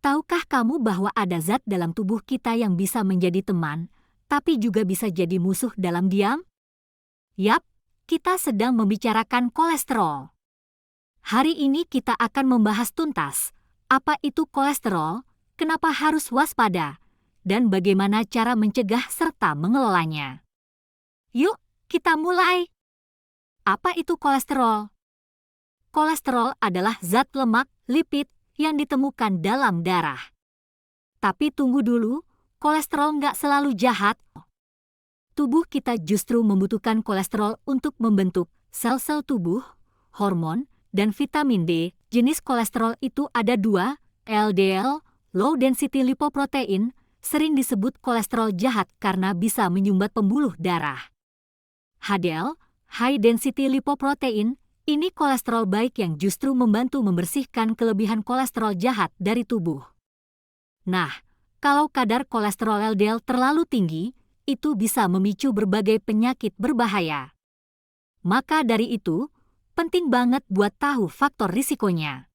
Tahukah kamu bahwa ada zat dalam tubuh kita yang bisa menjadi teman, tapi juga bisa jadi musuh dalam diam? Yap, kita sedang membicarakan kolesterol. Hari ini kita akan membahas tuntas, apa itu kolesterol, kenapa harus waspada, dan bagaimana cara mencegah serta mengelolanya. Yuk, kita mulai. Apa itu kolesterol? Kolesterol adalah zat lemak, lipid, yang ditemukan dalam darah. Tapi tunggu dulu, kolesterol nggak selalu jahat. Tubuh kita justru membutuhkan kolesterol untuk membentuk sel-sel tubuh, hormon, dan vitamin D. Jenis kolesterol itu ada dua, LDL, low density lipoprotein, sering disebut kolesterol jahat karena bisa menyumbat pembuluh darah. HDL, high density lipoprotein, ini kolesterol baik yang justru membantu membersihkan kelebihan kolesterol jahat dari tubuh. Nah, kalau kadar kolesterol LDL terlalu tinggi, itu bisa memicu berbagai penyakit berbahaya. Maka dari itu, penting banget buat tahu faktor risikonya.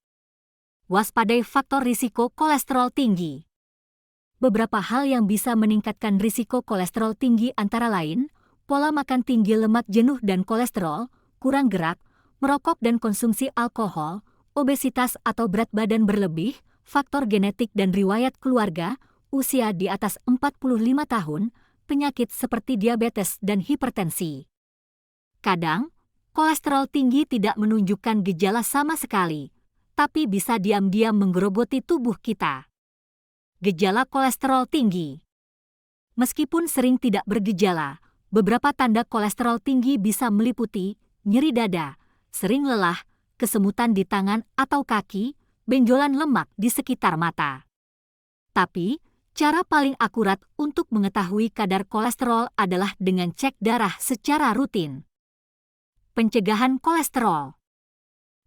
Waspadai faktor risiko kolesterol tinggi. Beberapa hal yang bisa meningkatkan risiko kolesterol tinggi antara lain, pola makan tinggi lemak jenuh dan kolesterol, kurang gerak, merokok dan konsumsi alkohol, obesitas atau berat badan berlebih, faktor genetik dan riwayat keluarga, usia di atas 45 tahun, penyakit seperti diabetes dan hipertensi. Kadang, kolesterol tinggi tidak menunjukkan gejala sama sekali, tapi bisa diam-diam menggerogoti tubuh kita. Gejala kolesterol tinggi. Meskipun sering tidak bergejala, beberapa tanda kolesterol tinggi bisa meliputi nyeri dada, sering lelah, kesemutan di tangan atau kaki, benjolan lemak di sekitar mata. Tapi, cara paling akurat untuk mengetahui kadar kolesterol adalah dengan cek darah secara rutin. Pencegahan kolesterol.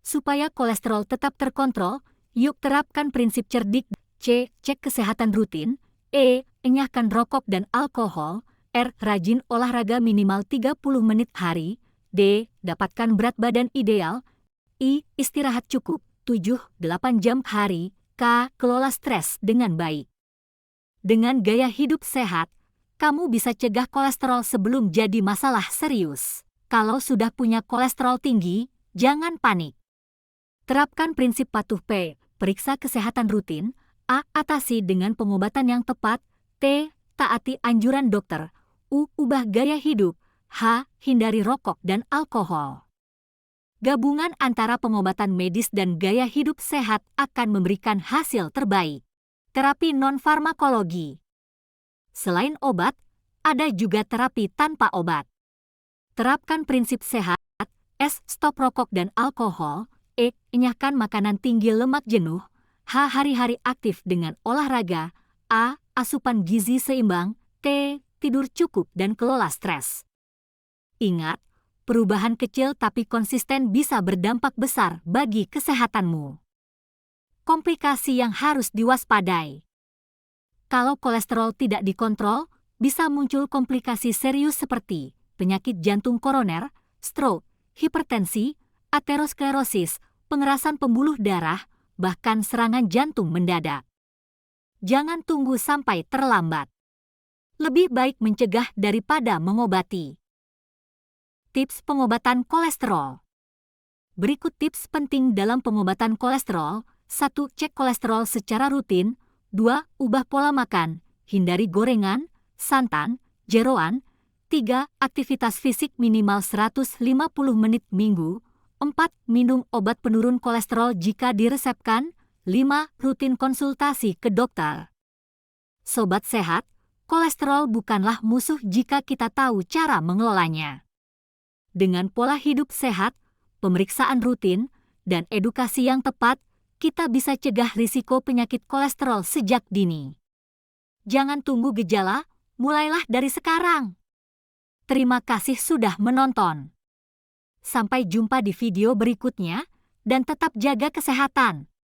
Supaya kolesterol tetap terkontrol, yuk terapkan prinsip cerdik. C. Cek kesehatan rutin. E. Enyahkan rokok dan alkohol. R. Rajin olahraga minimal 30 menit hari. D. Dapatkan berat badan ideal. I. Istirahat cukup 7-8 jam hari. K. Kelola stres dengan baik. Dengan gaya hidup sehat, kamu bisa cegah kolesterol sebelum jadi masalah serius. Kalau sudah punya kolesterol tinggi, jangan panik. Terapkan prinsip patuh P. Periksa kesehatan rutin. A. Atasi dengan pengobatan yang tepat. T. Taati anjuran dokter. U. Ubah gaya hidup. H. Hindari rokok dan alkohol. Gabungan antara pengobatan medis dan gaya hidup sehat akan memberikan hasil terbaik. Terapi non-farmakologi. Selain obat, ada juga terapi tanpa obat. Terapkan prinsip sehat. S. Stop rokok dan alkohol. E. Enyahkan makanan tinggi lemak jenuh. H. Hari-hari aktif dengan olahraga. A. Asupan gizi seimbang. T. Tidur cukup dan kelola stres. Ingat, perubahan kecil tapi konsisten bisa berdampak besar bagi kesehatanmu. Komplikasi yang harus diwaspadai. Kalau kolesterol tidak dikontrol, bisa muncul komplikasi serius seperti penyakit jantung koroner, stroke, hipertensi, aterosklerosis, pengerasan pembuluh darah, bahkan serangan jantung mendadak. Jangan tunggu sampai terlambat. Lebih baik mencegah daripada mengobati. Tips pengobatan kolesterol. Berikut tips penting dalam pengobatan kolesterol. 1. Cek kolesterol secara rutin. 2. Ubah pola makan. Hindari gorengan, santan, jeroan. 3. Aktivitas fisik minimal 150 menit minggu. 4. Minum obat penurun kolesterol jika diresepkan. 5. Rutin konsultasi ke dokter. Sobat sehat, kolesterol bukanlah musuh jika kita tahu cara mengelolanya. Dengan pola hidup sehat, pemeriksaan rutin, dan edukasi yang tepat, kita bisa cegah risiko penyakit kolesterol sejak dini. Jangan tunggu gejala, mulailah dari sekarang. Terima kasih sudah menonton. Sampai jumpa di video berikutnya, dan tetap jaga kesehatan.